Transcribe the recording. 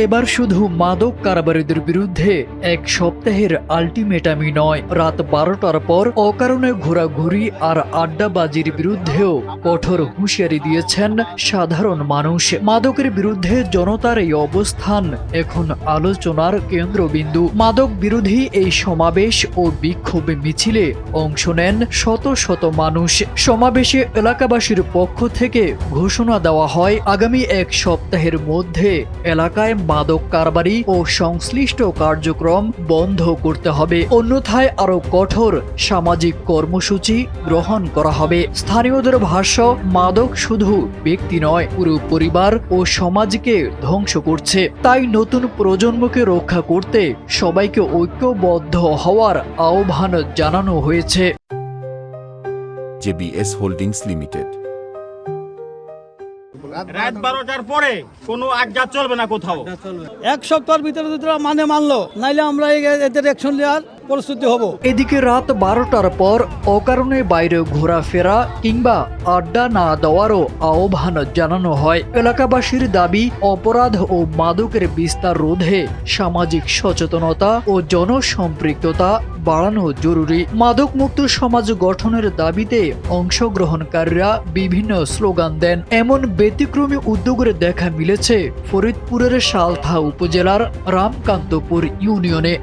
এবার শুধু মাদক কারবারিদের বিরুদ্ধে এক সপ্তাহের আলটিমেটামই নয়, রাত 12টার পর অকারণে ঘোরাঘুরি আর আড্ডাবাজির বিরুদ্ধেও কঠোর হুঁশিয়ারি দিয়েছেন সাধারণ মানুষ। মাদকের বিরুদ্ধে জনতার এই অবস্থান এখন আলোচনার কেন্দ্রবিন্দু। মাদক বিরোধী এই সমাবেশ ও বিক্ষোভ মিছিলে অংশ নেন শত শত মানুষ। সমাবেশে এলাকাবাসীর পক্ষ থেকে ঘোষণা দেওয়া হয়, আগামী এক সপ্তাহের মধ্যে এলাকায় মাদক কারবারি ও সংশ্লিষ্ট কার্যক্রম বন্ধ করতে হবে, অন্যথায় আরো কঠোর সামাজিক কর্মসূচি গ্রহণ করা হবে। স্থানীয়দের ভাষ্য, মাদক শুধু ব্যক্তি নয়, পুরো পরিবার ও সমাজকে ধ্বংস করছে। তাই নতুন প্রজন্মকে রক্ষা করতে সবাইকে ঐক্যবদ্ধ হওয়ার আহ্বান জানানো হয়েছে। JBS holdings limited. রাত 12টার পরে কোনো আড্ডা চলবে না কোথাও। এক সপ্তাহের ভিতরে যদি মানলো, নাইলে আমরা এদের অ্যাকশন নেওয়ার প্রস্তুতি হব। এদিকে রাত 12টার পর অকারণে বাইরে ঘোরাফেরা কিংবা আড্ডা না দেওয়ারও আহ্বান জানানো হয়। এলাকাবাসীর দাবি, অপরাধ ও মাদকের বিস্তার রোধে সামাজিক সচেতনতা ও জনসম্পৃক্ততা বাড়ানো জরুরি। মাদক মুক্ত সমাজ গঠনের দাবিতে অংশগ্রহণকারীরা বিভিন্ন স্লোগান দেন। এমন ব্যতিক্রমী উদ্যোগের দেখা মিলেছে ফরিদপুরের সালথা উপজেলার রামকান্তপুর ইউনিয়নে।